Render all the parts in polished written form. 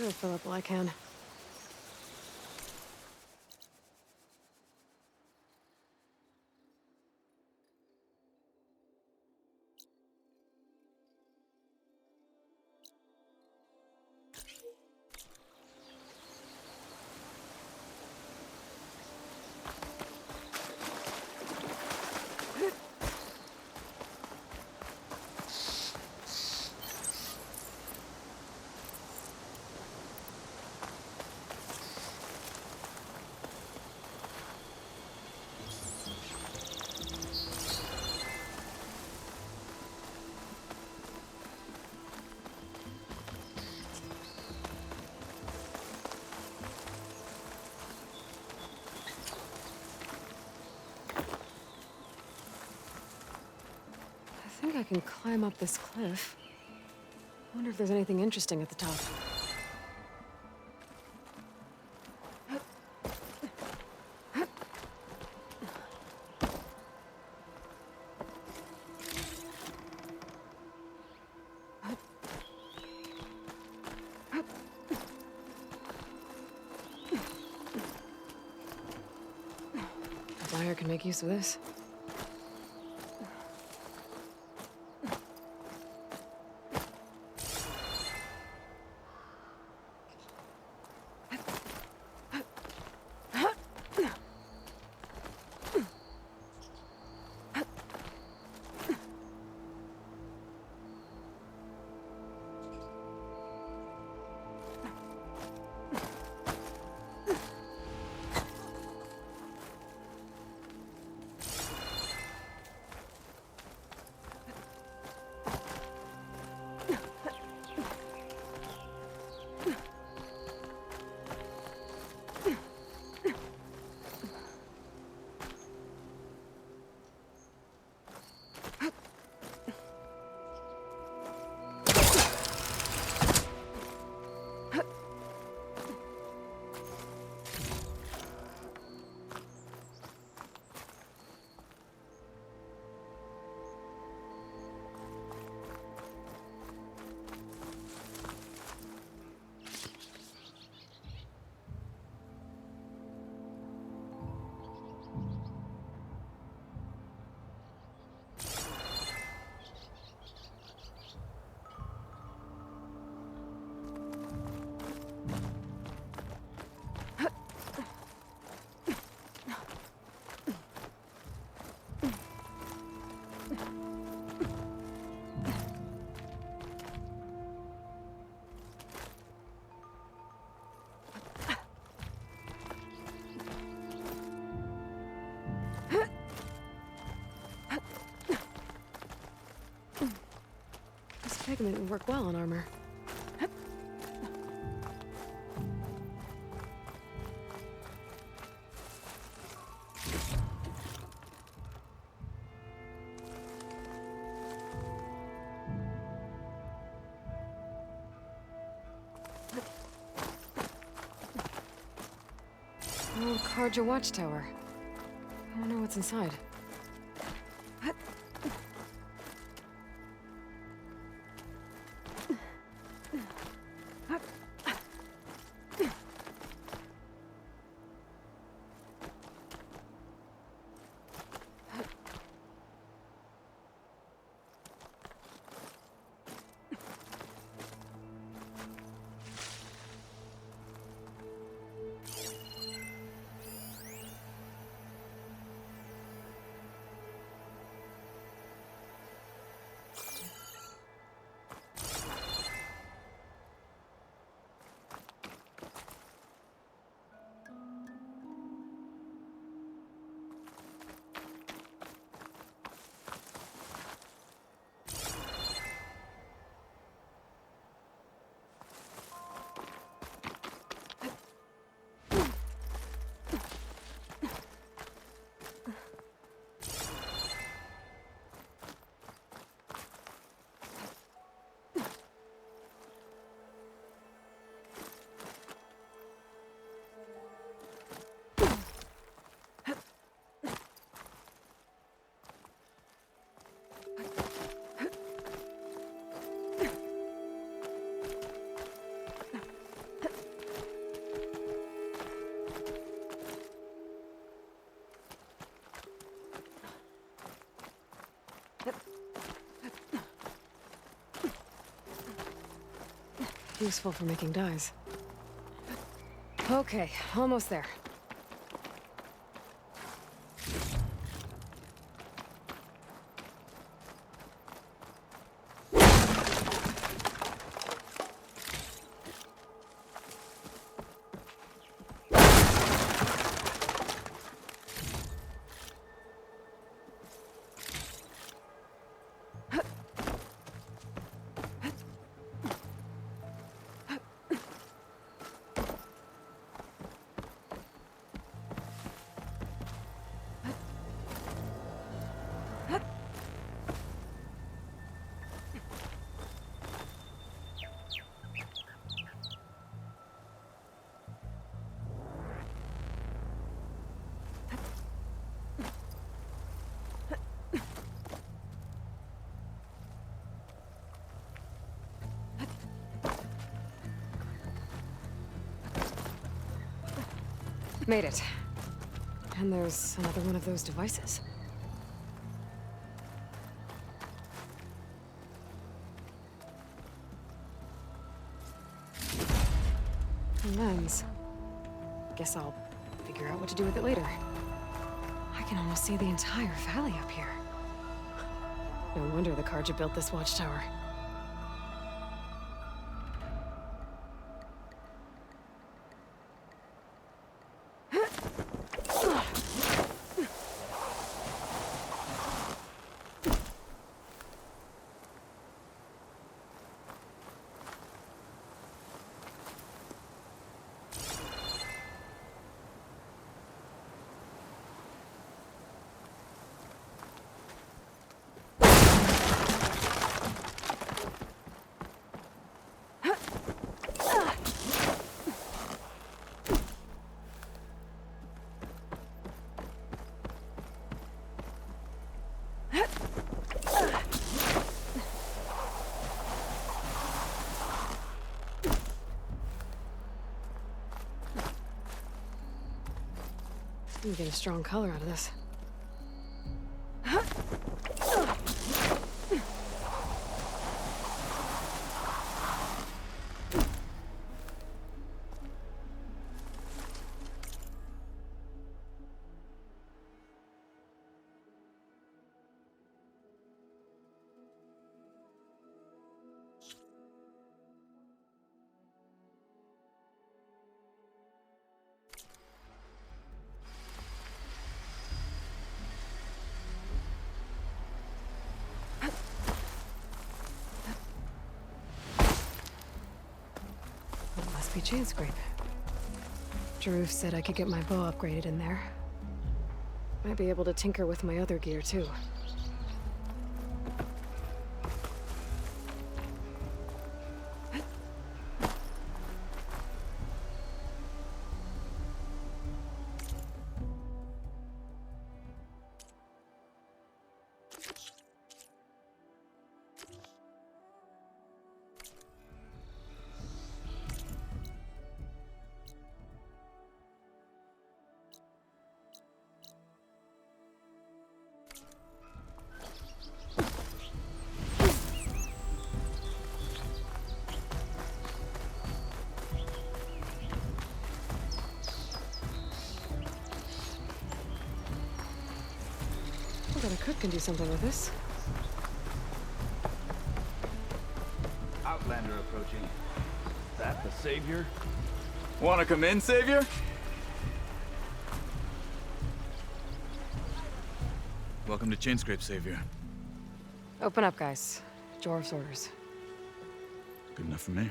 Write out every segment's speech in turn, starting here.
Sure, fill up while I can. I think I can climb up this cliff. I wonder if there's anything interesting at the top. The buyer can make use of this. Pigment would work well on armor. Old Karja watchtower. I wonder what's inside. Useful for making dyes. Okay, almost there. Made it. And there's another one of those devices. A lens. Guess I'll figure out what to do with it later. I can almost see the entire valley up here. No wonder the Carja built this watchtower. You get a strong color out of this. Be chain scrape. Jaruf said I could get my bow upgraded in there. Might be able to tinker with my other gear too. I bet a cook can do something with this. Outlander approaching. Is that the Savior? Wanna come in, Savior? Welcome to Chainscrape, Savior. Open up, guys. Jorv's orders. Good enough for me.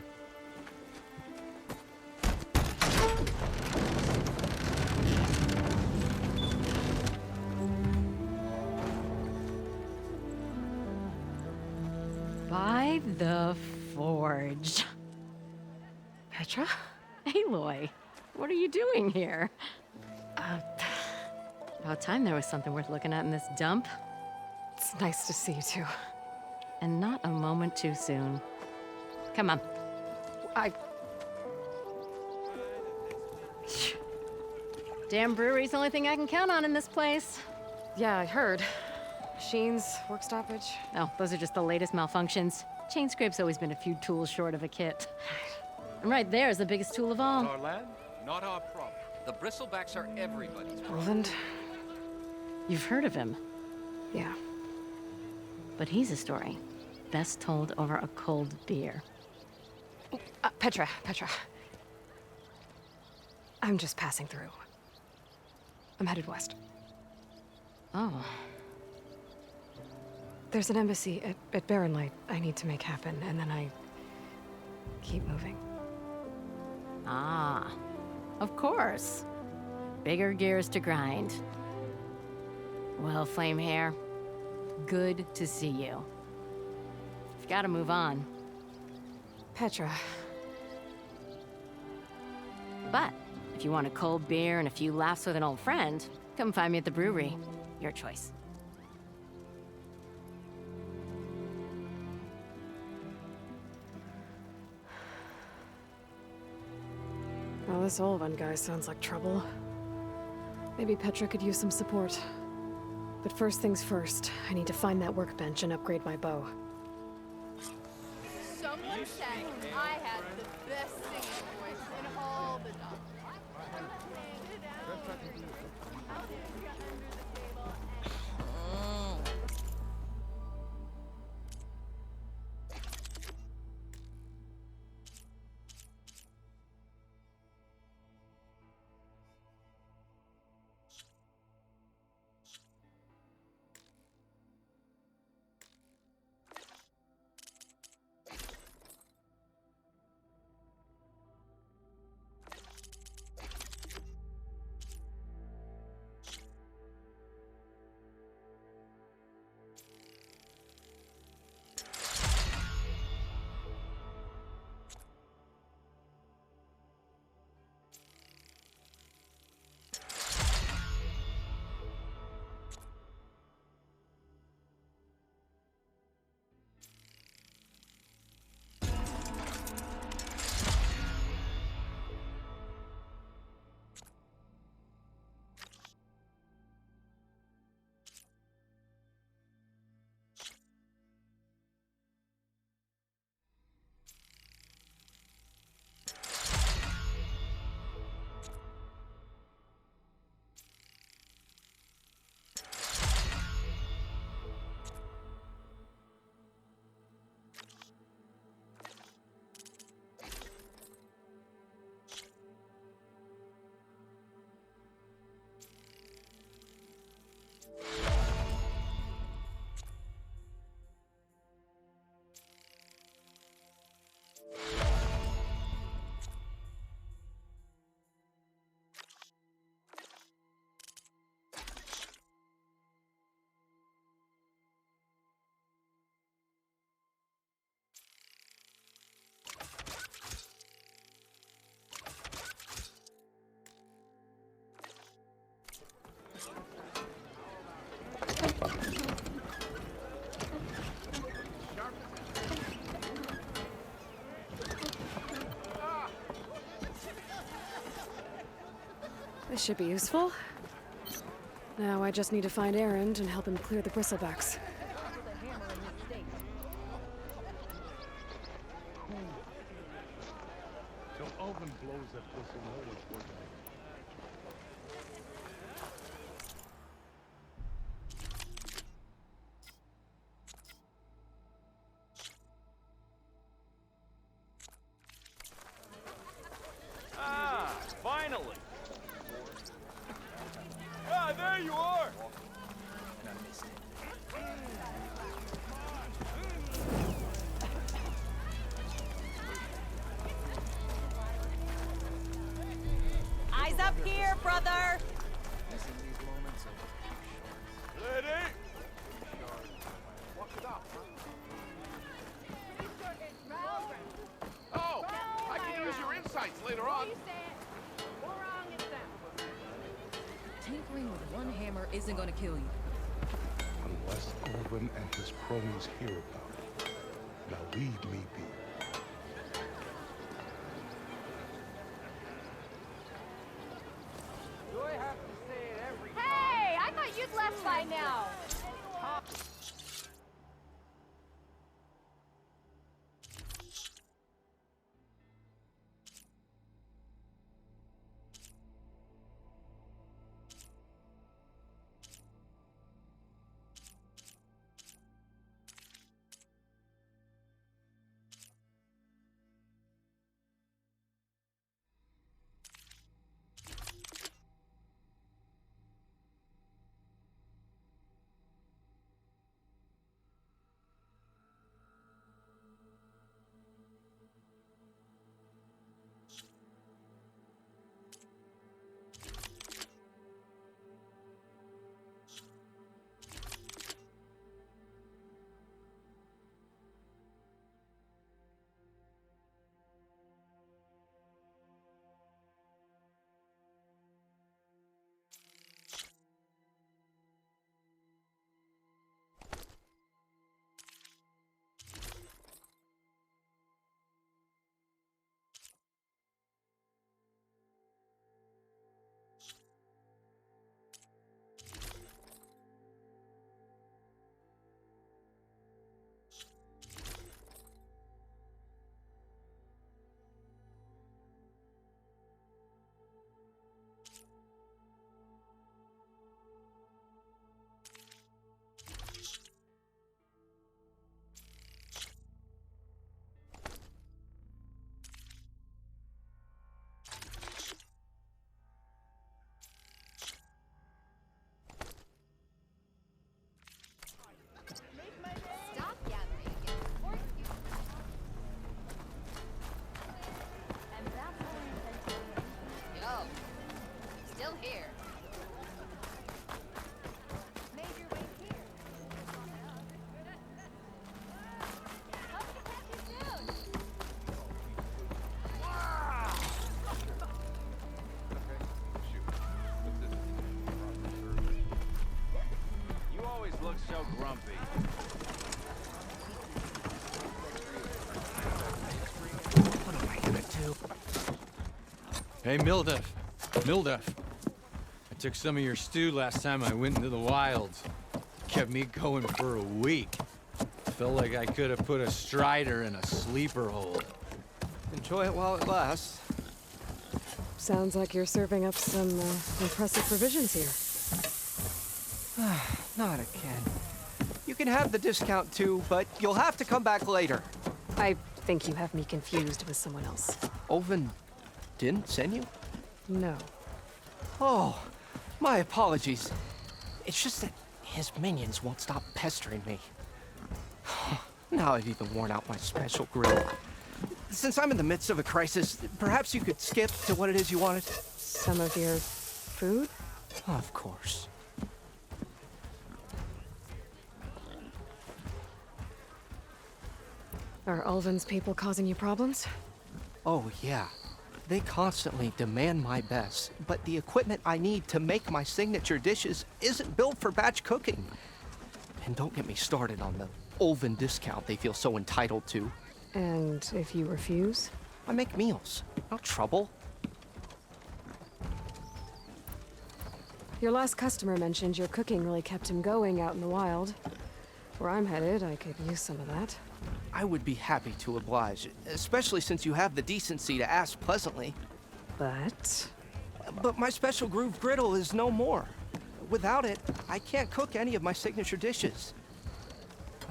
By the Forge. Petra? Aloy, what are you doing here? About time there was something worth looking at in this dump. It's nice to see you too. And not a moment too soon. Come on. Damn brewery's the only thing I can count on in this place. Yeah, I heard. Machines, work stoppage. Oh, those are just the latest malfunctions. Chainscrape's always been a few tools short of a kit. And right there is the biggest tool of all. Our land, not our problem. The bristlebacks are everybody's problem. Roland? You've heard of him, Yeah. but he's a story best told over a cold beer. Petra. I'm just passing through. I'm headed west. Oh, There's an embassy at Barrenlight I need to make happen, and then I keep moving. ah, of course. Bigger gears to grind. Well, Flamehair, good to see you. You've got to move on. Petra. But if you want a cold beer and a few laughs with an old friend, come find me at the brewery. Your choice. Well, this Olvan guy sounds like trouble. Maybe Petra could use some support. But first things first, I need to find that workbench and upgrade my bow. Someone said I had the best singing voice in all the novels. This should be useful. Now I just need to find Erend and help him clear the bristlebacks. So Alvin blows that whistle always working. Ah, finally! Ah, there you are! Eyes up here, brother! Ready? Oh, I can use your insights later on. Tinkering with one hammer isn't gonna kill you. Unless Alvin and his cronies hear about it. Now leave me be. Hey, I thought you'd left by now. grumpy. What am I gonna do? Hey, Mildef. Mildef. I took some of your stew last time I went into the wilds. Kept me going for a week. Felt like I could have put a strider in a sleeper hold. Enjoy it while it lasts. Sounds like you're serving up some impressive provisions here. Not again. You can have the discount too, but you'll have to come back later. I think you have me confused with someone else. Oven didn't send you? No. Oh, my apologies. It's just that his minions won't stop pestering me. Now I've even worn out my special grill. Since I'm in the midst of a crisis, perhaps you could skip to what it is you wanted? Some of your food? Of course. Are Ulvin's people causing you problems? Oh, yeah. They constantly demand my best, but the equipment I need to make my signature dishes isn't built for batch cooking. And don't get me started on the Ulvin discount they feel so entitled to. And if you refuse? I make meals, no trouble. Your last customer mentioned your cooking really kept him going out in the wild. Where I'm headed, I could use some of that. I would be happy to oblige, especially since you have the decency to ask pleasantly. But But my special groove griddle is no more. Without it, I can't cook any of my signature dishes.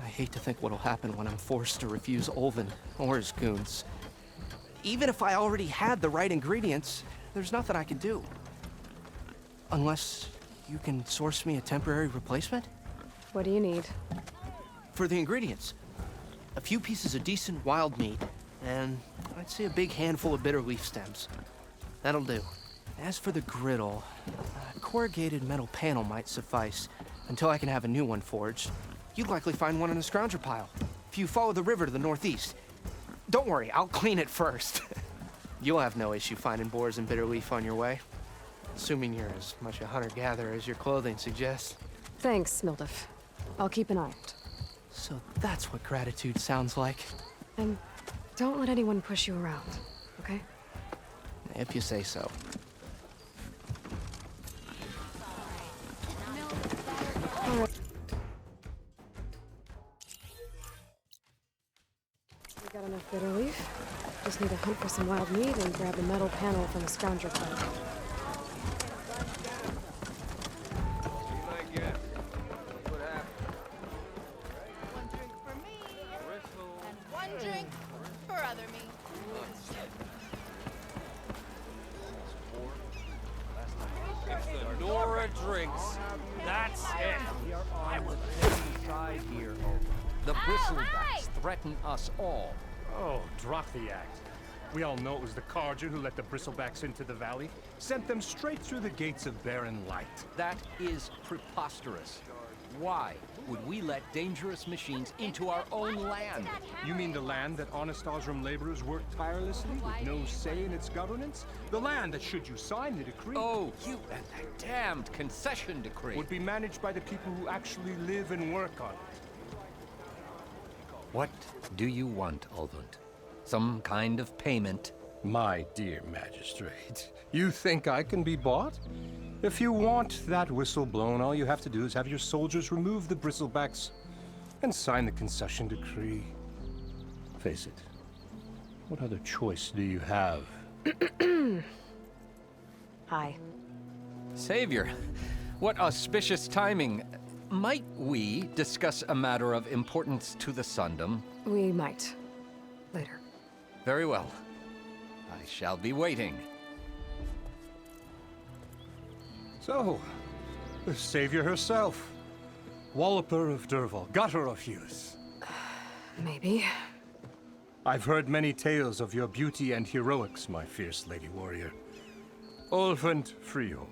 I hate to think what'll happen when I'm forced to refuse Ulvin or his goons. Even if I already had the right ingredients, there's nothing I can do. Unless you can source me a temporary replacement? what do you need? For the ingredients, a few pieces of decent wild meat, and I'd say a big handful of bitter leaf stems. That'll do. As for the griddle, a corrugated metal panel might suffice until I can have a new one forged. You'd likely find one in a scrounger pile, if you follow the river to the northeast. Don't worry, I'll clean it first. You'll have no issue finding boars and bitter leaf on your way. Assuming you're as much a hunter-gatherer as your clothing suggests. Thanks, Mildef. I'll keep an eye out. So that's what gratitude sounds like. And don't let anyone push you around, okay? If you say so. All right. We got enough bitter leaf. Just need to hunt for some wild meat and grab the metal panel from a scrounger pile. One drink for other me. It's the Nora drinks. That's it. I was inside here. The bristlebacks threaten us all. Oh, drop the act. We all know it was the Carja who let the bristlebacks into the valley, sent them straight through the gates of Barren Light. That is preposterous. Why would we let dangerous machines into our own land? You mean the land that honest Osram laborers work tirelessly with no say in its governance? The land that, should you sign the decree, Oh, you and that damned concession decree. would be managed by the people who actually live and work on it. What do you want, Ulvund? Some kind of payment? My dear magistrate, you think I can be bought? If you want that whistle blown, all you have to do is have your soldiers remove the bristlebacks and sign the concession decree. Face it, what other choice do you have? Hi. Savior, what auspicious timing. Might we discuss a matter of importance to the Sundom? We might. Later. Very well. I shall be waiting. So, the savior herself, Walloper of Derval, gutter of youth. Maybe. I've heard many tales of your beauty and heroics, my fierce lady warrior. Ulvund Freeholder,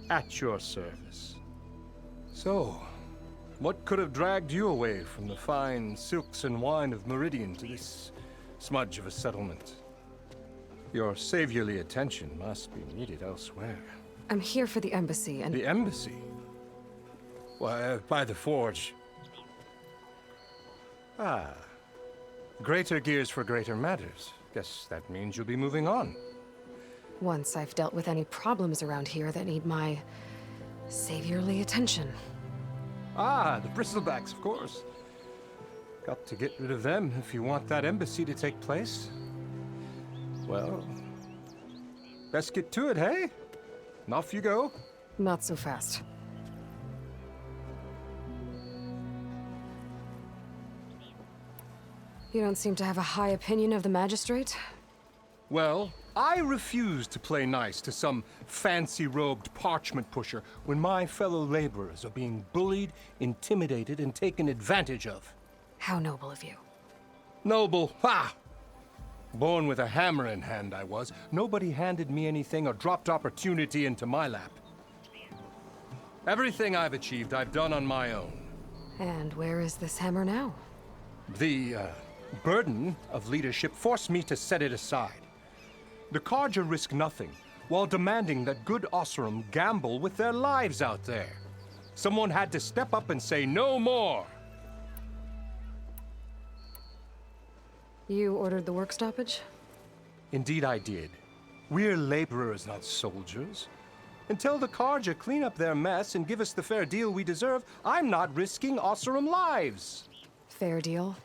at your service. So, what could have dragged you away from the fine silks and wine of Meridian to this smudge of a settlement? Your saviorly attention must be needed elsewhere. I'm here for the embassy and... The embassy? Why, by the forge, Ah. Greater gears for greater matters. Guess that means you'll be moving on. Once I've dealt with any problems around here that need my saviorly attention. Ah, the bristlebacks, of course. Got to get rid of them if you want that embassy to take place. Well, best get to it, hey? And off you go. Not so fast. You don't seem to have a high opinion of the magistrate? Well, I refuse to play nice to some fancy-robed parchment pusher when my fellow laborers are being bullied, intimidated, and taken advantage of. How noble of you. Noble, ha! Born with a hammer in hand, I was. Nobody handed me anything or dropped opportunity into my lap. Everything I've achieved, I've done on my own. And where is this hammer now? The burden of leadership forced me to set it aside. The Carja risk nothing, while demanding that good Osseram gamble with their lives out there. Someone had to step up and say no more. You ordered the work stoppage? Indeed I did. We're laborers, not soldiers. Until the Carja clean up their mess and give us the fair deal we deserve, I'm not risking Osseram lives. Fair deal?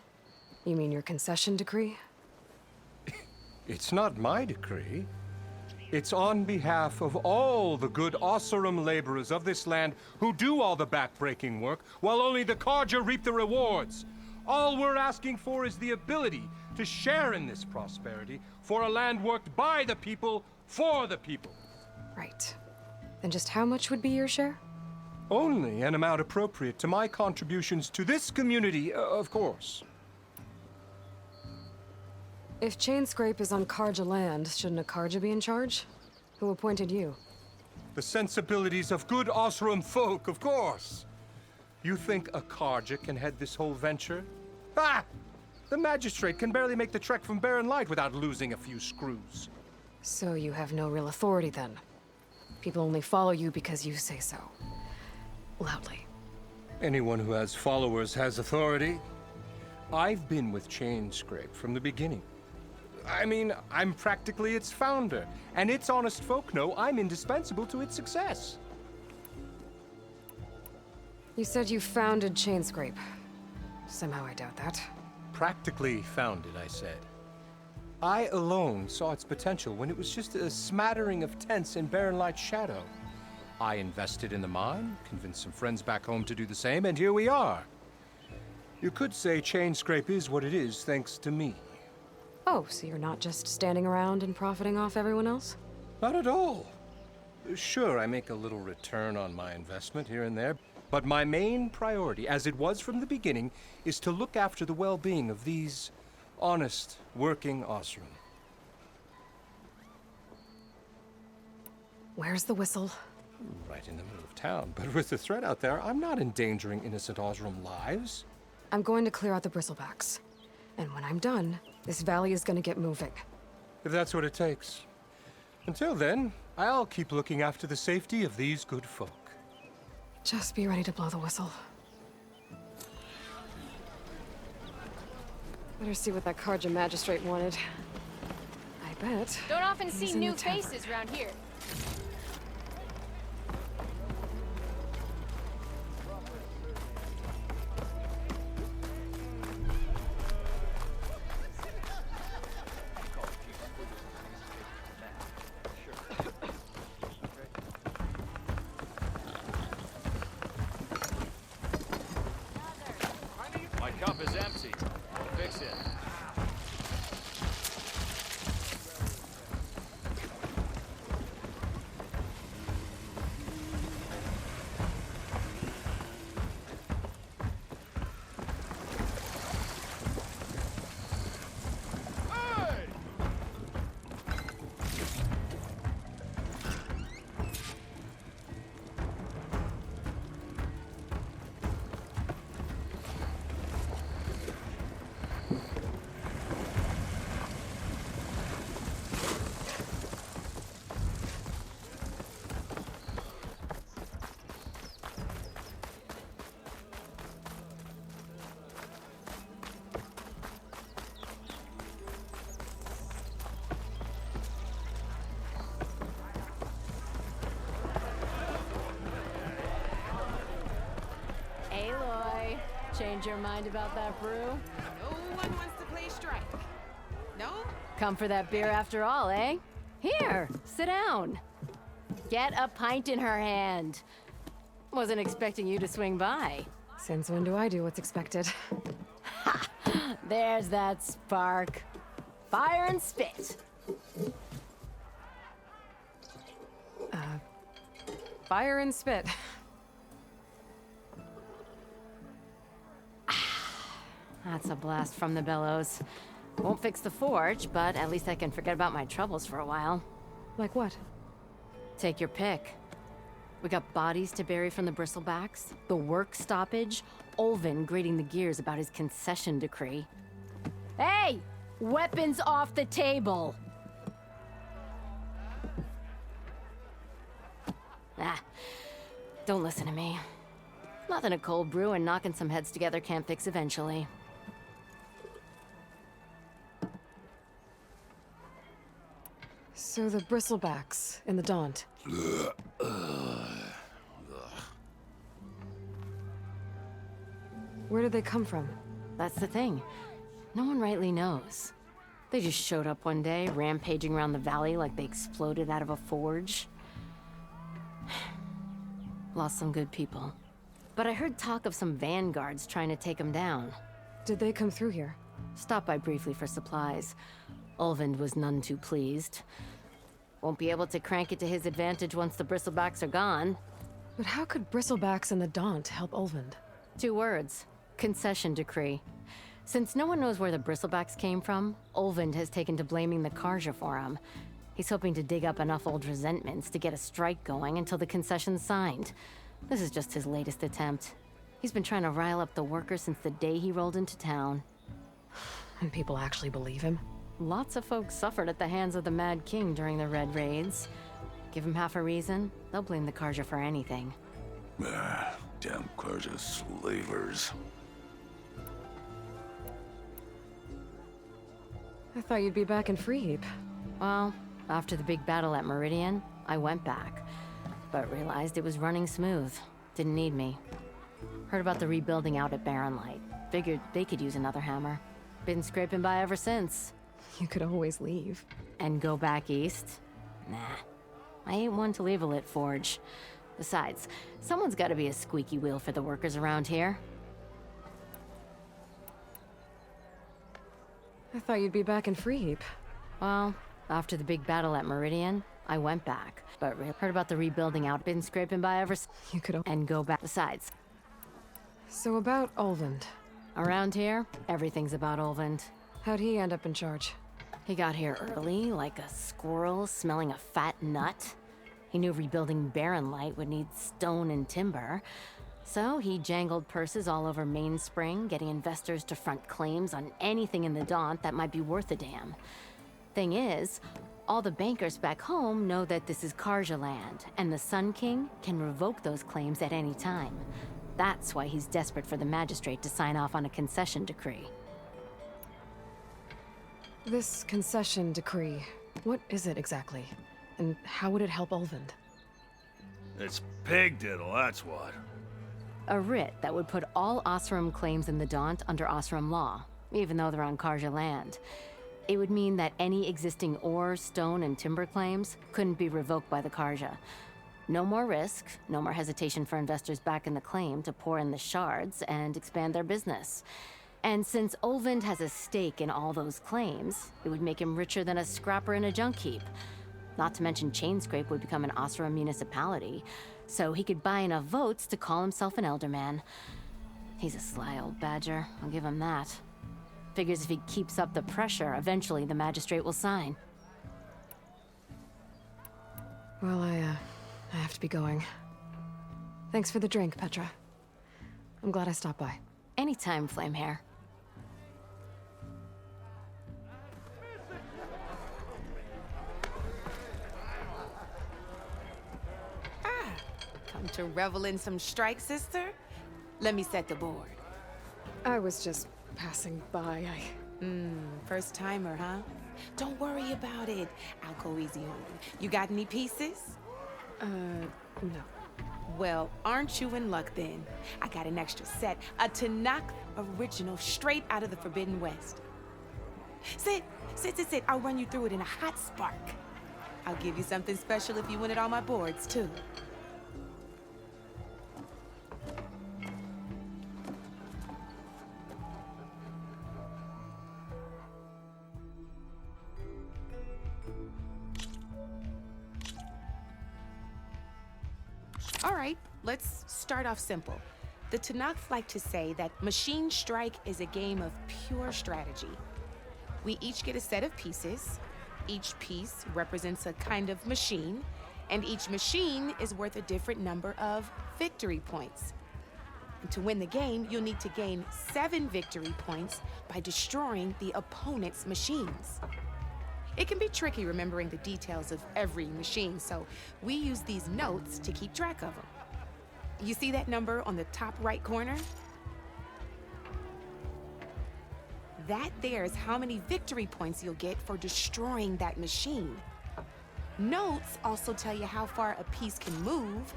You mean your concession decree? It's not my decree. It's on behalf of all the good Osseram laborers of this land who do all the backbreaking work, while only the Carja reap the rewards. All we're asking for is the ability to share in this prosperity for a land worked by the people, for the people. Right. Then just how much would be your share? Only an amount appropriate to my contributions to this community, of course. If Chainscrape is on Carja land, shouldn't a Carja be in charge? Who appointed you? The sensibilities of good Osseram folk, of course. You think a Carja can head this whole venture? Ah! The magistrate can barely make the trek from Barren Light without losing a few screws. So you have no real authority then? People only follow you because you say so. Loudly. Anyone who has followers has authority. I've been with Chainscrape from the beginning. I mean, I'm practically its founder, and its honest folk know I'm indispensable to its success. You said you founded Chainscrape. Somehow I doubt that. Practically founded, I said. I alone saw its potential when it was just a smattering of tents in Barren Light's shadow. I invested in the mine, convinced some friends back home to do the same, and here we are. You could say Chainscrape is what it is thanks to me. Oh, so you're not just standing around and profiting off everyone else? Not at all. Sure, I make a little return on my investment here and there, but my main priority, as it was from the beginning, is to look after the well-being of these honest, working Osseram. Where's the whistle? Right in the middle of town, but with the threat out there, I'm not endangering innocent Osseram lives. I'm going to clear out the bristlebacks. And when I'm done, this valley is going to get moving. If that's what it takes. Until then, I'll keep looking after the safety of these good folk. Just be ready to blow the whistle. Better see what that Carja magistrate wanted. I bet. Don't often he's see in new the tavern. faces around here. My cup is empty. Fix it. change your mind about that brew? No one wants to play strike. No? Come for that beer after all, eh? Here, sit down. Get a pint in her hand. Wasn't expecting you to swing by. Since when do I do what's expected? There's that spark. Fire and spit. Fire and spit. That's a blast from the bellows. Won't fix the forge, but at least I can forget about my troubles for a while. Like what? Take your pick. We got bodies to bury from the bristlebacks, the work stoppage, Olvin grating the gears about his concession decree. Hey! Weapons off the table! Don't listen to me. Nothing a cold brew and knocking some heads together can't fix eventually. So the bristlebacks in the Daunt. Where did they come from? That's the thing. No one rightly knows. They just showed up one day, rampaging around the valley like they exploded out of a forge. Lost some good people. But I heard talk of some vanguards trying to take them down. Did they come through here? Stopped by briefly for supplies. Ulvund was none too pleased. Won't be able to crank it to his advantage once the bristlebacks are gone. But how could bristlebacks and the Daunt help Ulvund? 2 words. Concession decree. Since no one knows where the bristlebacks came from, Ulvund has taken to blaming the Karja for him. He's hoping to dig up enough old resentments to get a strike going until the concession's signed. This is just his latest attempt. He's been trying to rile up the workers since the day he rolled into town. And people actually believe him? Lots of folks suffered at the hands of the Mad King during the Red Raids. Give him half a reason, they'll blame the Karja for anything. Damn Karja slavers. I thought you'd be back in Freeheap. Well, after the big battle at Meridian, I went back. But realized it was running smooth. Didn't need me. Heard about the rebuilding out at Barren Light. Figured they could use another hammer. Been scraping by ever since. You could always leave. And go back east? Nah. I ain't one to leave a lit forge. Besides, someone's gotta be a squeaky wheel for the workers around here. I thought you'd be back in Freeheap. Well, after the big battle at Meridian, I went back. But heard about the rebuilding out. Been scraping by ever since. You could and go back. Besides. So about Ulvund. Around here, everything's about Ulvund. How'd he end up in charge? He got here early, like a squirrel smelling a fat nut. He knew rebuilding Barren Light would need stone and timber. So he jangled purses all over Mainspring, getting investors to front claims on anything in the Daunt that might be worth a damn. Thing is, all the bankers back home know that this is Karja land, and the Sun King can revoke those claims at any time. That's why he's desperate for the magistrate to sign off on a concession decree. This concession decree, what is it exactly? And how would it help Ulvund? It's pig diddle, that's what. A writ that would put all Osram claims in the Daunt under Osram law, even though they're on Karja land. It would mean that any existing ore, stone, and timber claims couldn't be revoked by the Karja. No more risk, no more hesitation for investors back in the claim to pour in the shards and expand their business. And since Ulvund has a stake in all those claims, it would make him richer than a scrapper in a junk heap. Not to mention Chainscrape would become an Osram municipality, so he could buy enough votes to call himself an elderman. He's a sly old badger, I'll give him that. Figures if he keeps up the pressure, eventually the magistrate will sign. Well, I have to be going. Thanks for the drink, Petra. I'm glad I stopped by. Anytime, Flamehair. Come to revel in some strike, sister? Let me set the board. I was just passing by. First timer, huh? Don't worry about it. I'll go easy on you. You got any pieces? No. Well, aren't you in luck then? I got an extra set, a to knock Original, straight out of the Forbidden West. Sit. I'll run you through it in a hot spark. I'll give you something special if you win at all my boards, too. All right, let's start off simple. The Tanakh like to say that Machine Strike is a game of pure strategy. We each get a set of pieces. Each piece represents a kind of machine, and each machine is worth a different number of victory points. And to win the game, you'll need to gain 7 victory points by destroying the opponent's machines. It can be tricky remembering the details of every machine, so we use these notes to keep track of them. You see that number on the top right corner? That there is how many victory points you'll get for destroying that machine. Notes also tell you how far a piece can move,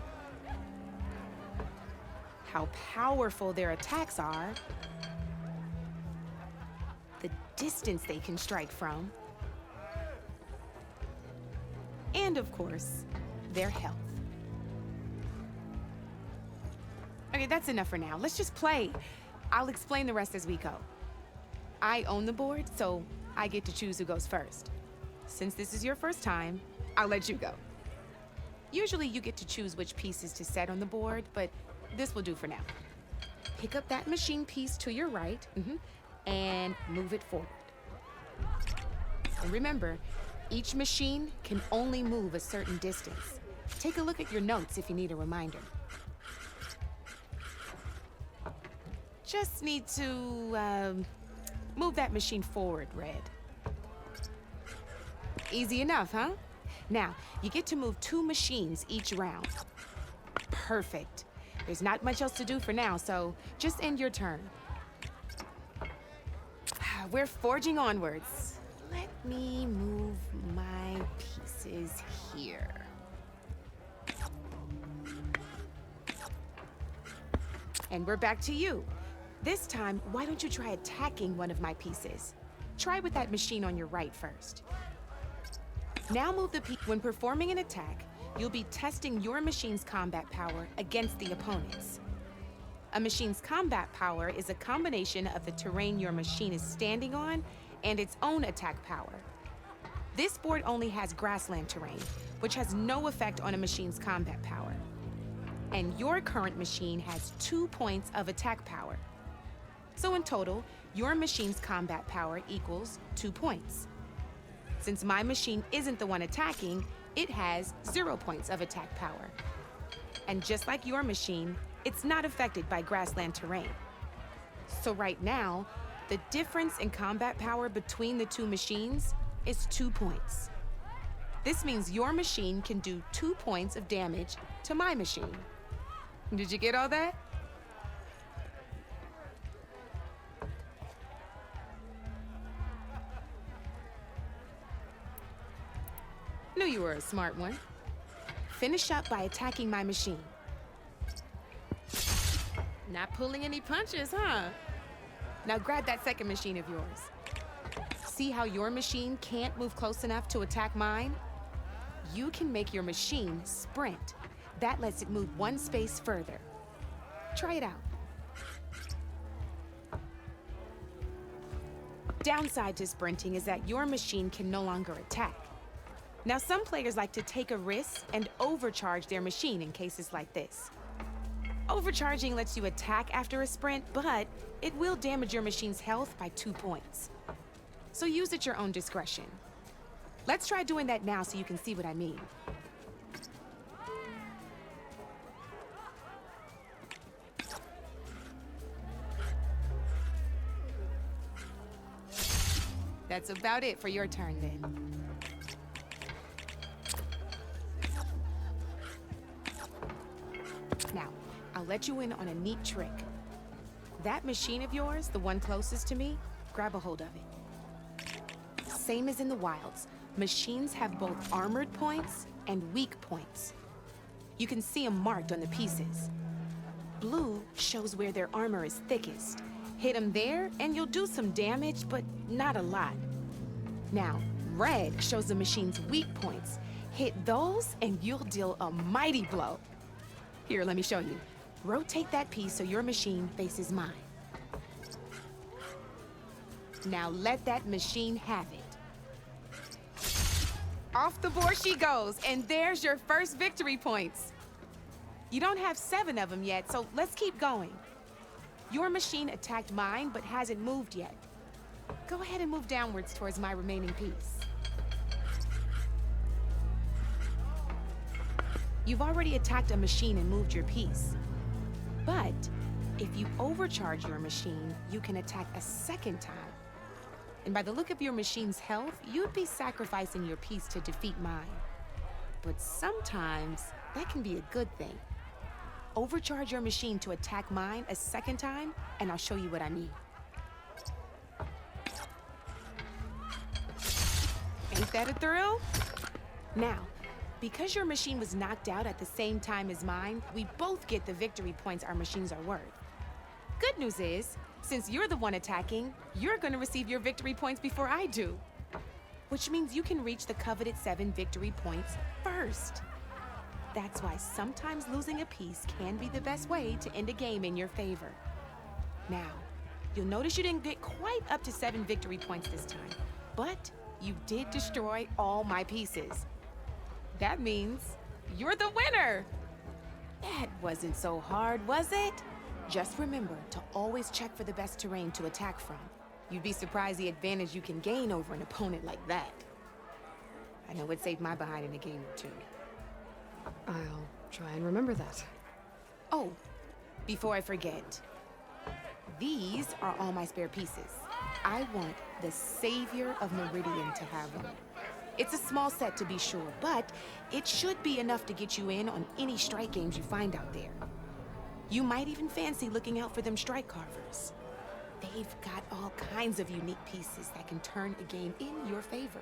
how powerful their attacks are, the distance they can strike from, and of course, their health. Okay, that's enough for now. Let's just play. I'll explain the rest as we go. I own the board, so I get to choose who goes first. Since this is your first time, I'll let you go. Usually you get to choose which pieces to set on the board, but this will do for now. Pick up that machine piece to your right, and move it forward. And remember, each machine can only move a certain distance. Take a look at your notes if you need a reminder. Just need to, move that machine forward, Red. Easy enough, huh? Now, you get to move 2 machines each round. Perfect. There's not much else to do for now, so just end your turn. We're forging onwards. Let me move my pieces here. And we're back to you. This time, why don't you try attacking one of my pieces? Try with that machine on your right first. Now move the piece. When performing an attack, you'll be testing your machine's combat power against the opponent's. A machine's combat power is a combination of the terrain your machine is standing on and its own attack power. This board only has grassland terrain, which has no effect on a machine's combat power. And your current machine has 2 points of attack power. So in total, your machine's combat power equals 2 points. Since my machine isn't the one attacking, it has 0 points of attack power. And just like your machine, it's not affected by grassland terrain. So right now, the difference in combat power between the 2 machines is 2 points. This means your machine can do 2 points of damage to my machine. Did you get all that? Knew you were a smart one. Finish up by attacking my machine. Not pulling any punches, huh? Now grab that second machine of yours. See how your machine can't move close enough to attack mine? You can make your machine sprint. That lets it move 1 space further. Try it out. Downside to sprinting is that your machine can no longer attack. Now, some players like to take a risk and overcharge their machine in cases like this. Overcharging lets you attack after a sprint, but it will damage your machine's health by 2 points. So use at your own discretion. Let's try doing that now so you can see what I mean. That's about it for your turn then. Now, I'll let you in on a neat trick. That machine of yours, the one closest to me, grab a hold of it. Same as in the wilds, machines have both armored points and weak points. You can see them marked on the pieces. Blue shows where their armor is thickest, Hit them there, and you'll do some damage, but not a lot. Now, red shows the machine's weak points. Hit those, and you'll deal a mighty blow. Here, let me show you. Rotate that piece so your machine faces mine. Now let that machine have it. Off the board she goes, and there's your first victory points. You don't have 7 of them yet, so let's keep going. Your machine attacked mine, but hasn't moved yet. Go ahead and move downwards towards my remaining piece. You've already attacked a machine and moved your piece. But if you overcharge your machine, you can attack a second time. And by the look of your machine's health, you'd be sacrificing your piece to defeat mine. But sometimes that can be a good thing. Overcharge your machine to attack mine a second time, and I'll show you what I mean. Ain't that a thrill? Now, because your machine was knocked out at the same time as mine, we both get the victory points our machines are worth. Good news is, since you're the one attacking, you're gonna receive your victory points before I do. Which means you can reach the coveted 7 victory points first. That's why sometimes losing a piece can be the best way to end a game in your favor. Now, you'll notice you didn't get quite up to 7 victory points this time, but you did destroy all my pieces. That means you're the winner! That wasn't so hard, was it? Just remember to always check for the best terrain to attack from. You'd be surprised the advantage you can gain over an opponent like that. I know it saved my behind in a game or 2. I'll try and remember that. Oh, before I forget, these are all my spare pieces. I want the Savior of Meridian to have them. It's a small set to be sure, but it should be enough to get you in on any strike games you find out there. You might even fancy looking out for them strike carvers. They've got all kinds of unique pieces that can turn a game in your favor,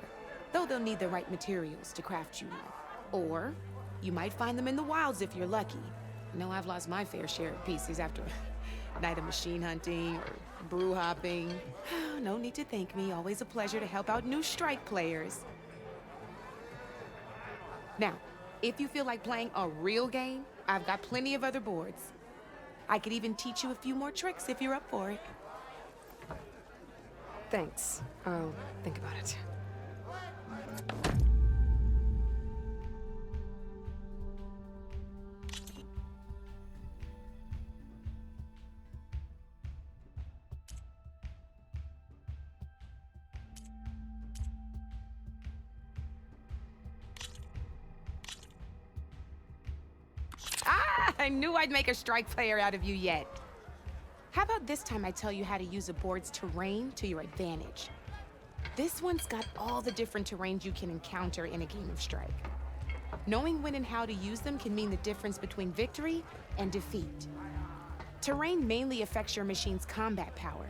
though they'll need the right materials to craft you one. Or you might find them in the wilds if you're lucky. I know I've lost my fair share of pieces after a night of machine hunting or brew hopping. No need to thank me, always a pleasure to help out new strike players. Now, if you feel like playing a real game, I've got plenty of other boards. I could even teach you a few more tricks if you're up for it. Thanks. I'll think about it. I knew I'd make a strike player out of you yet. How about this time I tell you how to use a board's terrain to your advantage? This one's got all the different terrains you can encounter in a game of strike. Knowing when and how to use them can mean the difference between victory and defeat. Terrain mainly affects your machine's combat power.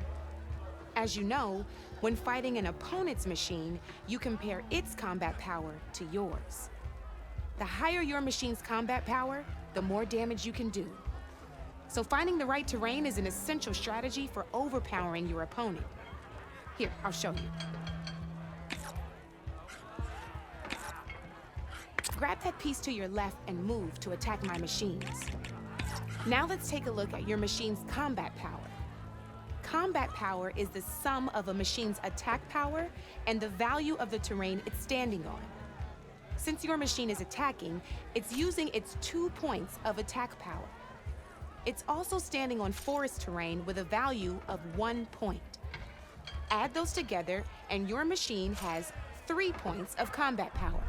As you know, when fighting an opponent's machine, you compare its combat power to yours. The higher your machine's combat power, the more damage you can do. So finding the right terrain is an essential strategy for overpowering your opponent. Here, I'll show you. Grab that piece to your left and move to attack my machines. Now let's take a look at your machine's combat power. Combat power is the sum of a machine's attack power and the value of the terrain it's standing on. Since your machine is attacking, it's using its 2 points of attack power. It's also standing on forest terrain with a value of 1 point. Add those together, and your machine has 3 points of combat power.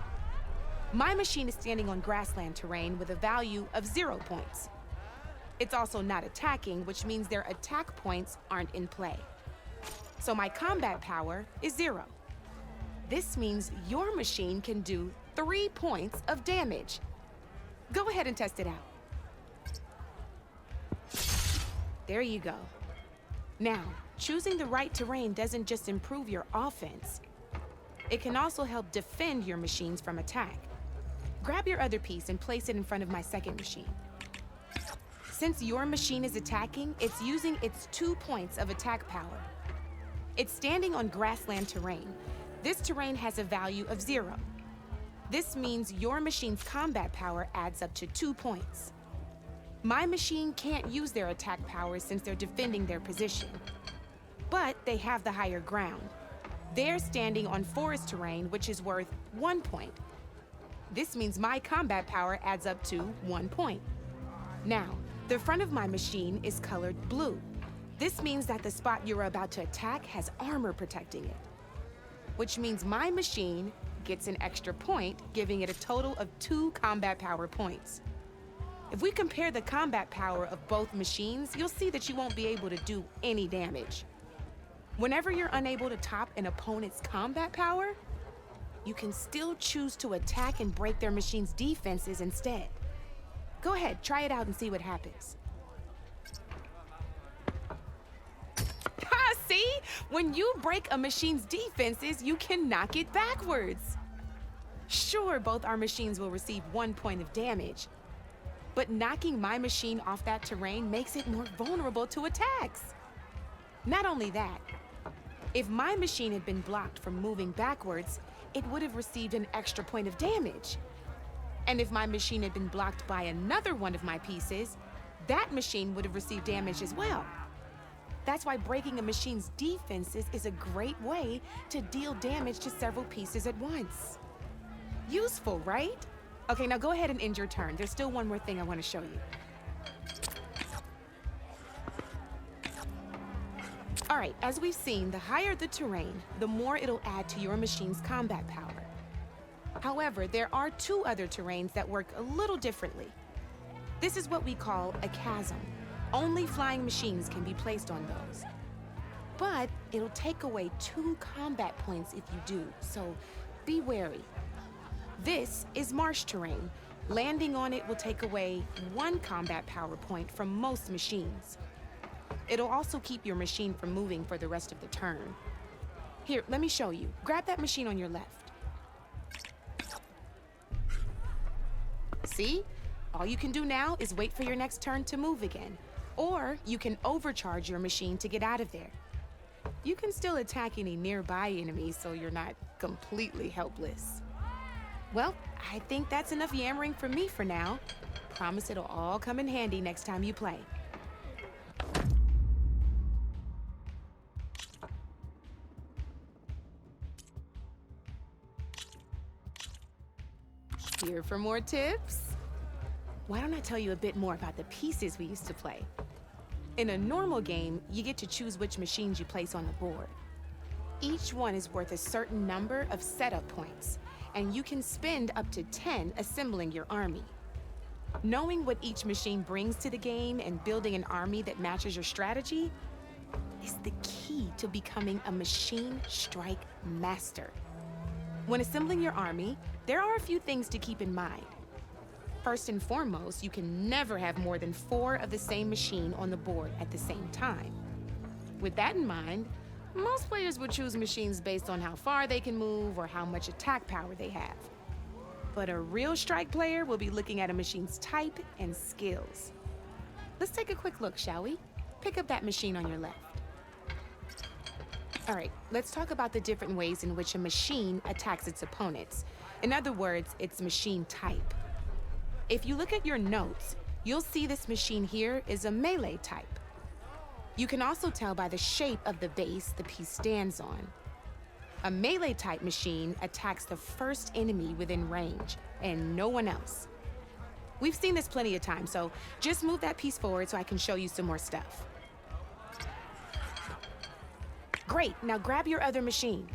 My machine is standing on grassland terrain with a value of 0 points. It's also not attacking, which means their attack points aren't in play. So my combat power is 0. This means your machine can do 3 points of damage. Go ahead and test it out. There you go. Now, choosing the right terrain doesn't just improve your offense. It can also help defend your machines from attack. Grab your other piece and place it in front of my second machine. Since your machine is attacking, it's using its 2 points of attack power. It's standing on grassland terrain. This terrain has a value of 0. This means your machine's combat power adds up to 2 points. My machine can't use their attack power since they're defending their position. But they have the higher ground. They're standing on forest terrain, which is worth 1 point. This means my combat power adds up to 1 point. Now, the front of my machine is colored blue. This means that the spot you're about to attack has armor protecting it, which means my machine gets an extra point, giving it a total of 2 combat power points. If we compare the combat power of both machines, you'll see that you won't be able to do any damage. Whenever you're unable to top an opponent's combat power, you can still choose to attack and break their machine's defenses instead. Go ahead, try it out and see what happens. Ha, see? When you break a machine's defenses, you can knock it backwards. Sure, both our machines will receive 1 point of damage, but knocking my machine off that terrain makes it more vulnerable to attacks. Not only that, if my machine had been blocked from moving backwards, it would have received an extra point of damage. And if my machine had been blocked by another one of my pieces, that machine would have received damage as well. That's why breaking a machine's defenses is a great way to deal damage to several pieces at once. Useful, right? Okay, now go ahead and end your turn. There's still one more thing I want to show you. All right, as we've seen, the higher the terrain, the more it'll add to your machine's combat power. However, there are 2 other terrains that work a little differently. This is what we call a chasm. Only flying machines can be placed on those. But it'll take away 2 combat points if you do, so be wary. This is marsh terrain. Landing on it will take away 1 combat power point from most machines. It'll also keep your machine from moving for the rest of the turn. Here, let me show you. Grab that machine on your left. See? All you can do now is wait for your next turn to move again. Or you can overcharge your machine to get out of there. You can still attack any nearby enemies so you're not completely helpless. Well, I think that's enough yammering from me for now. Promise it'll all come in handy next time you play. Here for more tips? Why don't I tell you a bit more about the pieces we used to play? In a normal game, you get to choose which machines you place on the board. Each one is worth a certain number of setup points, and you can spend up to 10 assembling your army. Knowing what each machine brings to the game and building an army that matches your strategy is the key to becoming a machine strike master. When assembling your army, there are a few things to keep in mind. First and foremost, you can never have more than 4 of the same machine on the board at the same time. With that in mind, most players would choose machines based on how far they can move or how much attack power they have. But a real strike player will be looking at a machine's type and skills. Let's take a quick look, shall we? Pick up that machine on your left. All right, let's talk about the different ways in which a machine attacks its opponents. In other words, its machine type. If you look at your notes, you'll see this machine here is a melee type. You can also tell by the shape of the base the piece stands on. A melee type machine attacks the first enemy within range, and no one else. We've seen this plenty of times, so just move that piece forward so I can show you some more stuff. Great, now grab your other machine.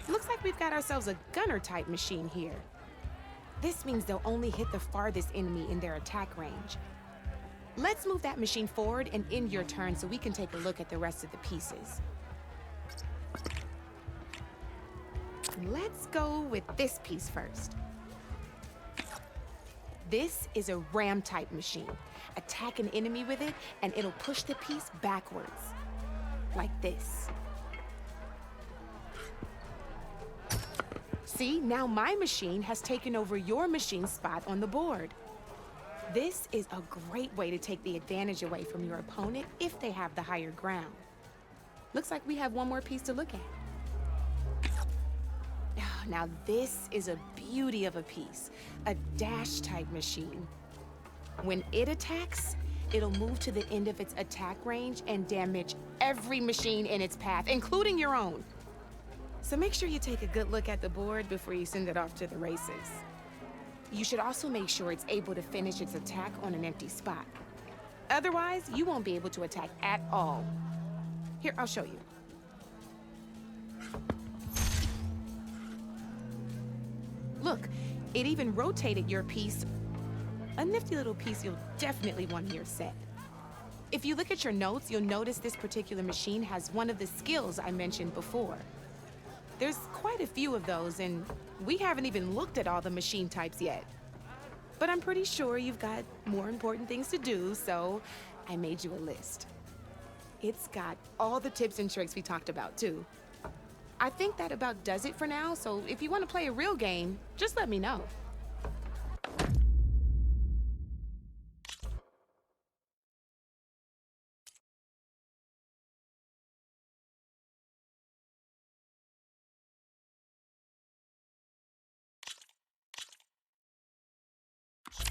Looks like we've got ourselves a gunner type machine here. This means they'll only hit the farthest enemy in their attack range. Let's move that machine forward and end your turn so we can take a look at the rest of the pieces. Let's go with this piece first. This is a ram type machine. Attack an enemy with it and it'll push the piece backwards. Like this. See, now my machine has taken over your machine's spot on the board. This is a great way to take the advantage away from your opponent if they have the higher ground. Looks like we have one more piece to look at. Now this is a beauty of a piece, a dash-type machine. When it attacks, it'll move to the end of its attack range and damage every machine in its path, including your own. So make sure you take a good look at the board before you send it off to the races. You should also make sure it's able to finish its attack on an empty spot. Otherwise, you won't be able to attack at all. Here, I'll show you. Look, it even rotated your piece. A nifty little piece you'll definitely want in your set. If you look at your notes, you'll notice this particular machine has one of the skills I mentioned before. There's quite a few of those, and we haven't even looked at all the machine types yet. But I'm pretty sure you've got more important things to do, so I made you a list. It's got all the tips and tricks we talked about, too. I think that about does it for now, so if you want to play a real game, just let me know.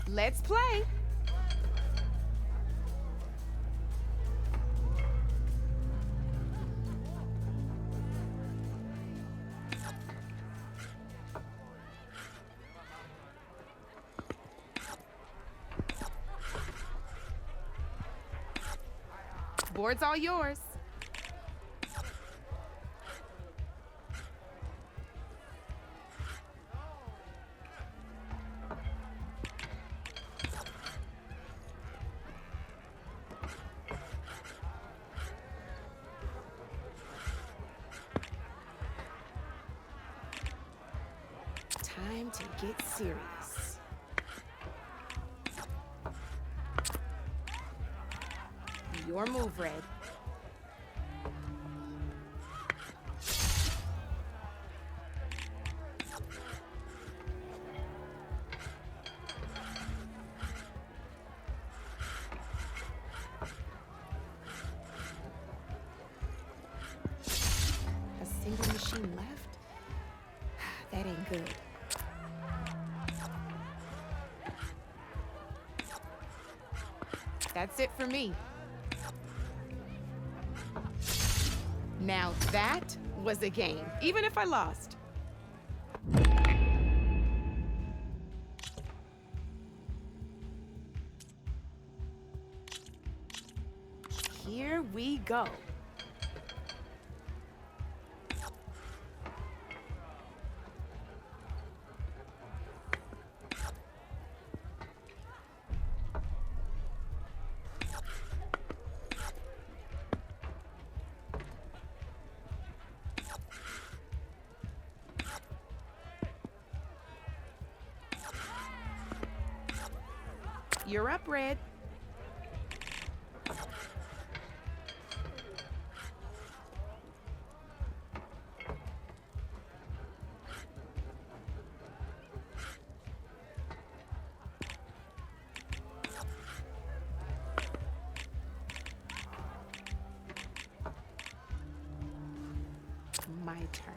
Let's play. Board's all yours. Time to get serious. Your move, Red. A single machine left? That ain't good. That's it for me. Now that was a game, even if I lost. Here we go. You're up, Red. My turn.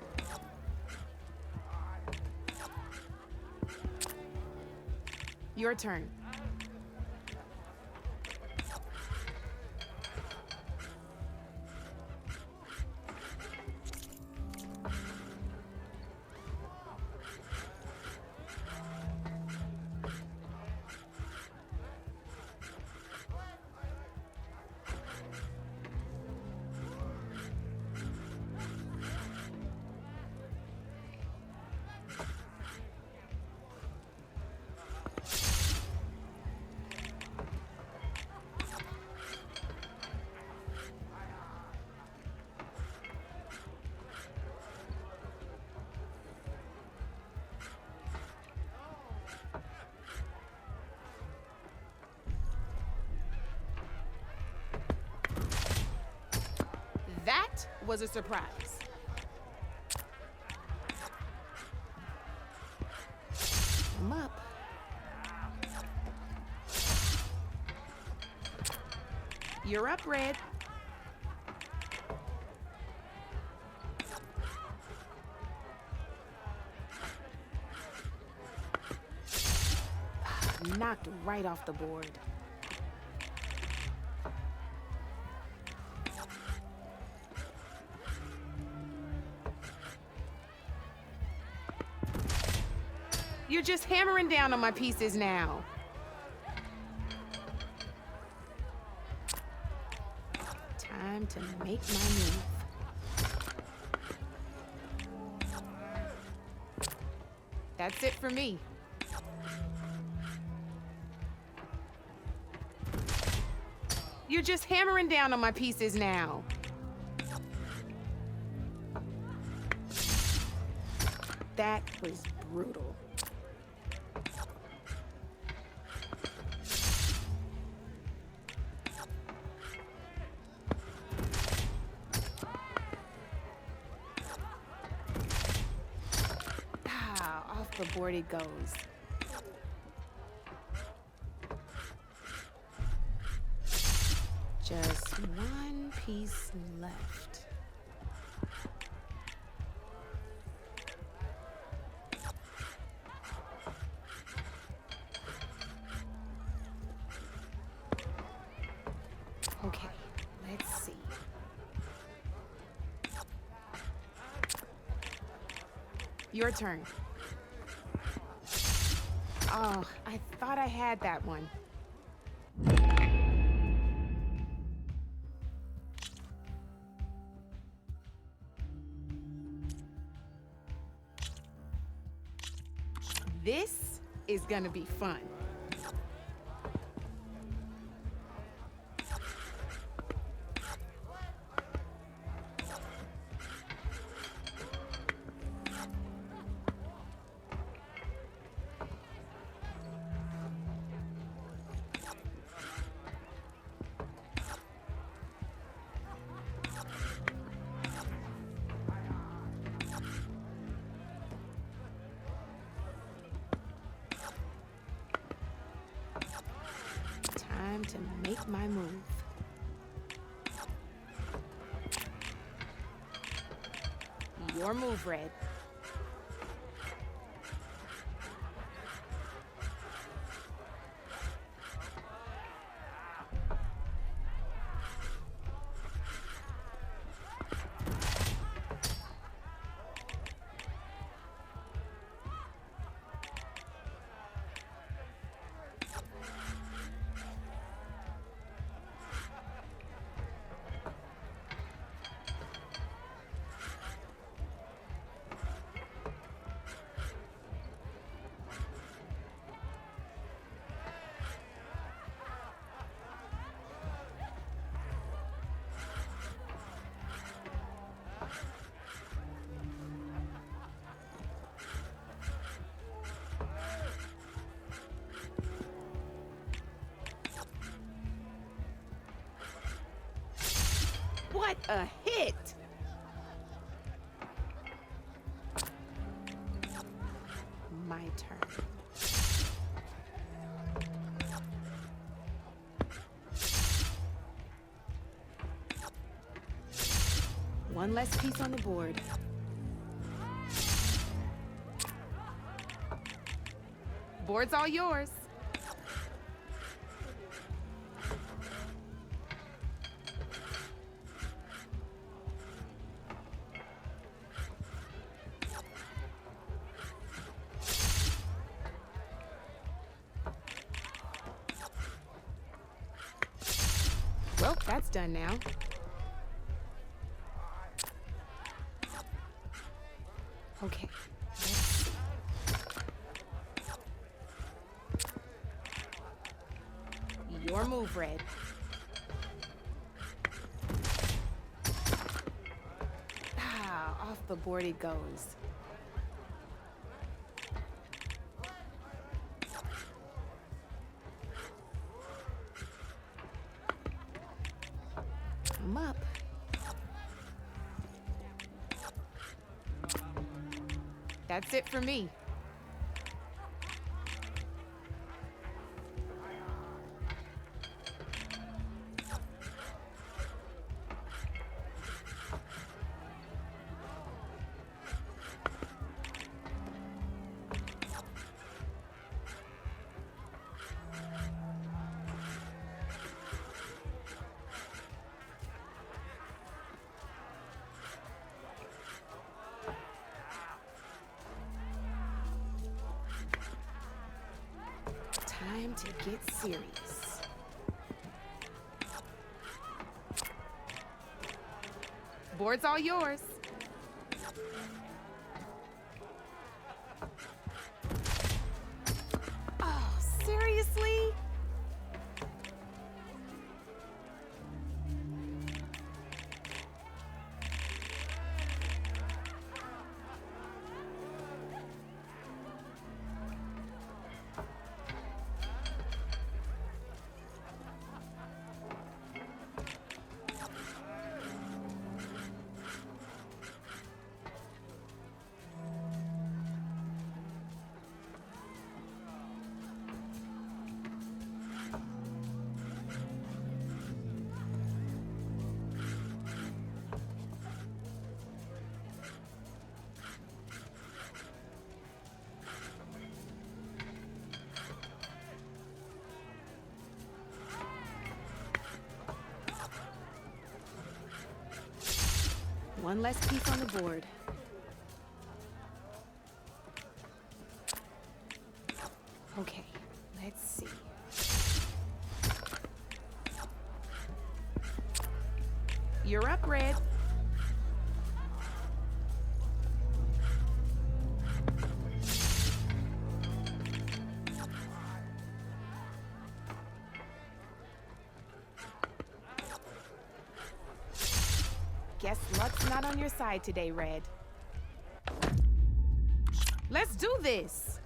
Your turn. That was a surprise. I'm up. You're up, Red. Knocked right off the board. You're just hammering down on my pieces now. Time to make my move. That's it for me. You're just hammering down on my pieces now. That was brutal. Off the board it goes. Just one piece left. Okay, let's see. Your turn. Oh, I thought I had that one. This is gonna be fun. Time to make my move. Your move, Red. What a hit! My turn. One less piece on the board. Board's all yours. Well, that's done now. Okay. Let's see. Your move, Red. Off the board it goes. I'm up. That's it for me. Time to get serious. Board's all yours. Oh, seriously? One less piece on the board. Okay, let's see. You're up, Red. Guess luck's not on your side today, Red. Let's do this!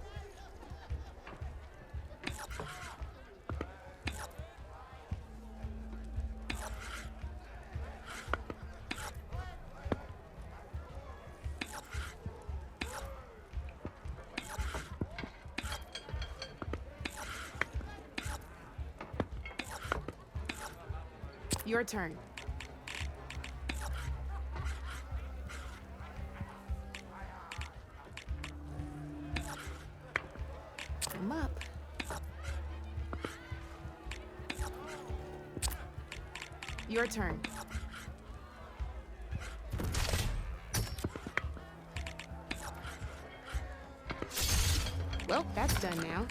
Your turn. I'm up. Your turn. Well, that's done now.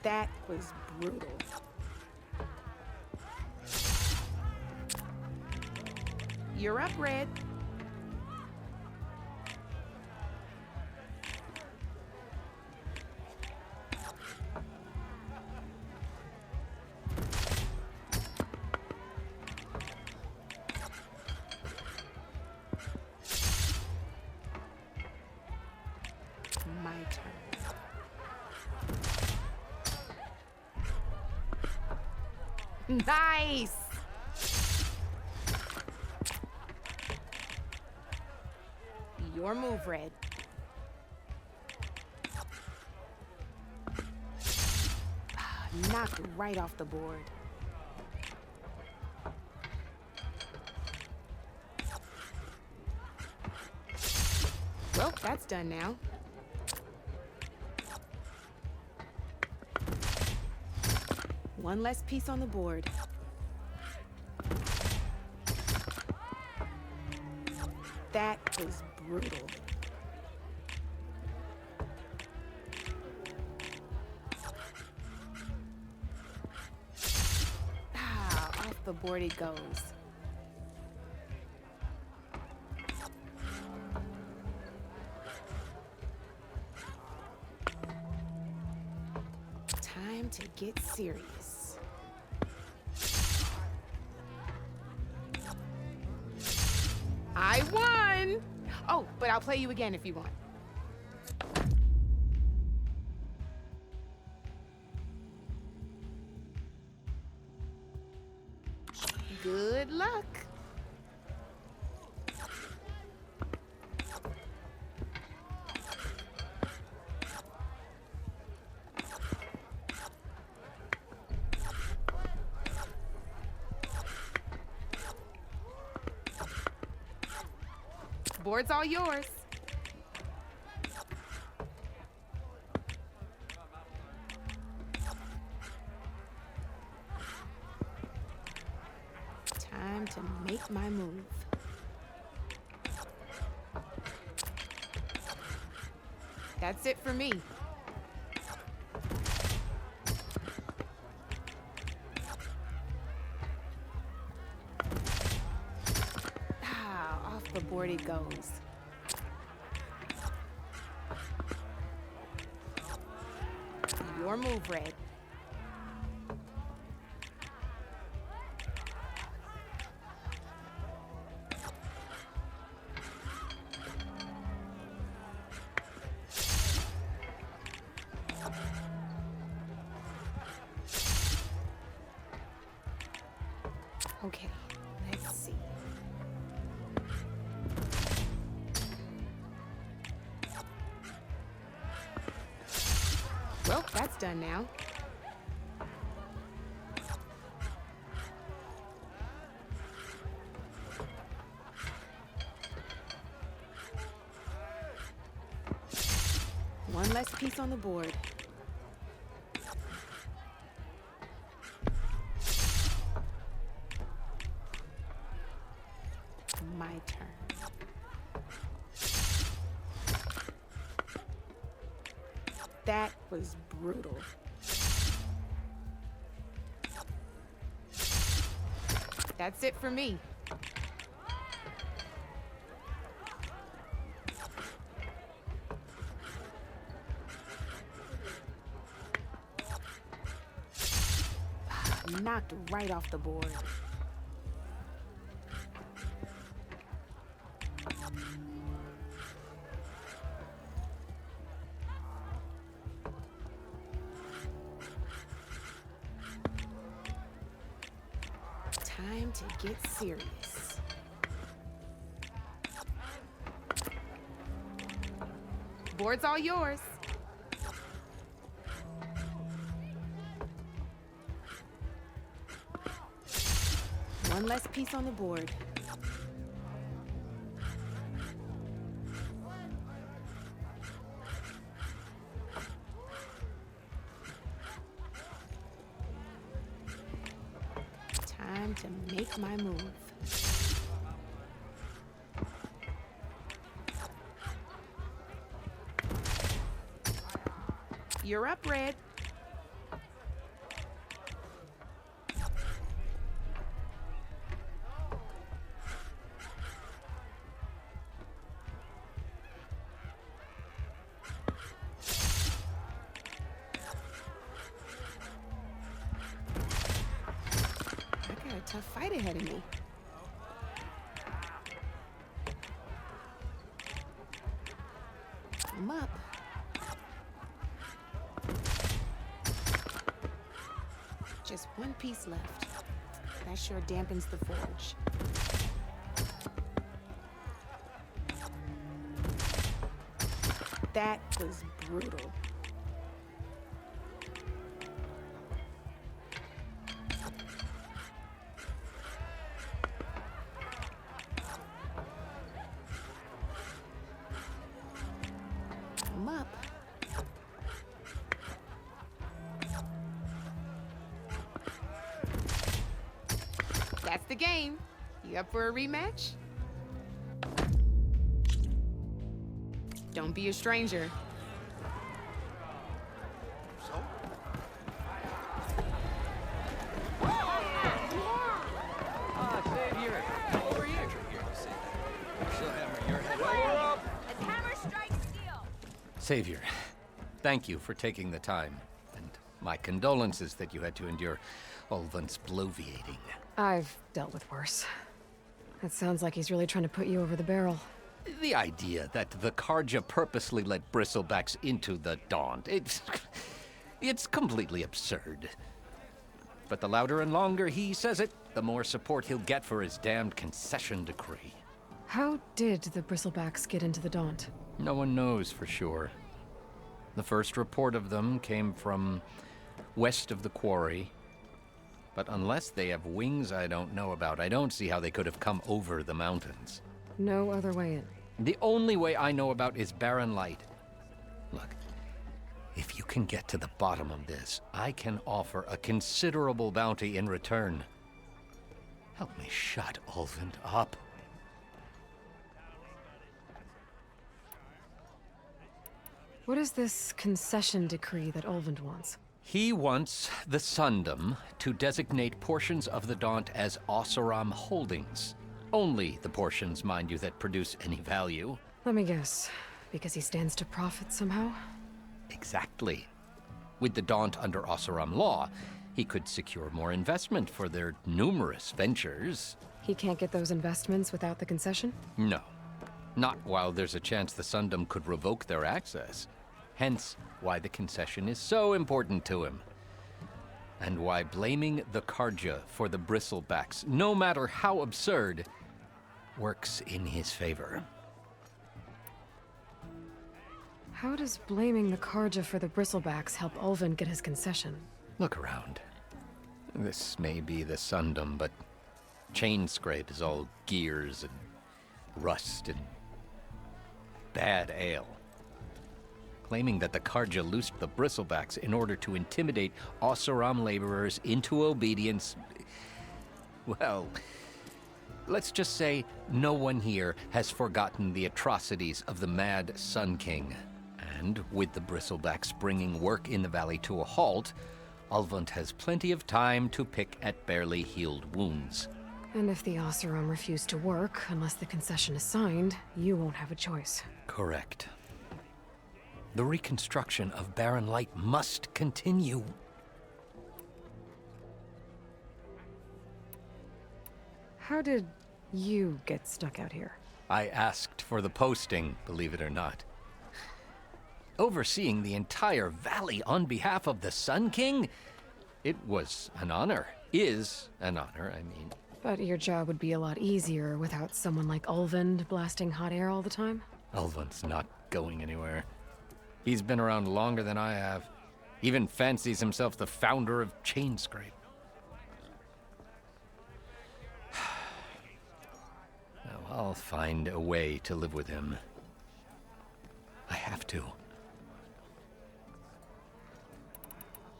That was brutal. You're up, Red. My turn. Nice! Your move, Red. Knocked right off the board. Well, that's done now. One less piece on the board. That was brutal. Off the board it goes. Time to get serious. I won! Oh, but I'll play you again if you want. Good luck. Board's all yours. Time to make my move. That's it for me. Off the board it goes. Your move, Red. Okay, let's see. Well, that's done now. One less piece on the board. My turn. That was brutal. That's it for me. Knocked right off the board. Time to get serious. Board's all yours. One less piece on the board. Time to make my move. You're up, Red. Tough fight ahead of me. I'm up. Just one piece left. That sure dampens the forge. That was brutal. I'm up. That's the game. You up for a rematch? Don't be a stranger. Savior! Over here. She'll hammer your head up. As hammer strikes steel. Savior, thank you for taking the time, and my condolences that you had to endure Ulvund's bloviating. I've dealt with worse. It sounds like he's really trying to put you over the barrel. The idea that the Karja purposely let bristlebacks into the Daunt, it's completely absurd. But the louder and longer he says it, the more support he'll get for his damned concession decree. How did the bristlebacks get into the Daunt? No one knows for sure. The first report of them came from west of the quarry. But unless they have wings I don't know about, I don't see how they could have come over the mountains. No other way in. The only way I know about is barren light. Look, if you can get to the bottom of this, I can offer a considerable bounty in return. Help me shut Ulvund up. What is this concession decree that Ulvund wants? He wants the Sundom to designate portions of the Daunt as Oseram holdings. Only the portions, mind you, that produce any value. Let me guess. Because he stands to profit somehow? Exactly. With the Daunt under Oseram law, he could secure more investment for their numerous ventures. He can't get those investments without the concession? No. Not while there's a chance the Sundom could revoke their access. Hence, why the concession is so important to him. And why blaming the Karja for the bristlebacks, no matter how absurd, works in his favor. How does blaming the Karja for the bristlebacks help Ulvund get his concession? Look around. This may be the Sundom, but Chainscrape is all gears and rust and bad ale. Claiming that the Karja loosed the bristlebacks in order to intimidate Oseram laborers into obedience. Well, let's just say no one here has forgotten the atrocities of the Mad Sun King. And with the bristlebacks bringing work in the valley to a halt, Ulvund has plenty of time to pick at barely healed wounds. And if the Oseram refuse to work, unless the concession is signed, you won't have a choice. Correct. The reconstruction of Barren Light must continue. How did you get stuck out here? I asked for the posting, believe it or not. Overseeing the entire valley on behalf of the Sun King? It was an honor. Is an honor, I mean. But your job would be a lot easier without someone like Ulvund blasting hot air all the time? Ulvund's not going anywhere. He's been around longer than I have. Even fancies himself the founder of Chainscrape. Now, I'll find a way to live with him. I have to.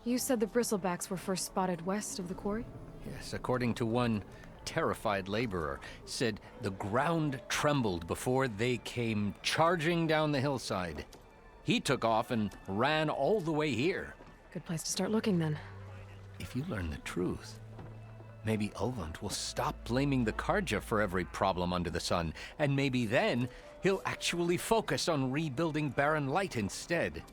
You said the bristlebacks were first spotted west of the quarry? Yes, according to one terrified laborer, said the ground trembled before they came charging down the hillside. He took off and ran all the way here. Good place to start looking, then. If you learn the truth, maybe Ulvund will stop blaming the Karja for every problem under the sun, and maybe then he'll actually focus on rebuilding Barren Light instead.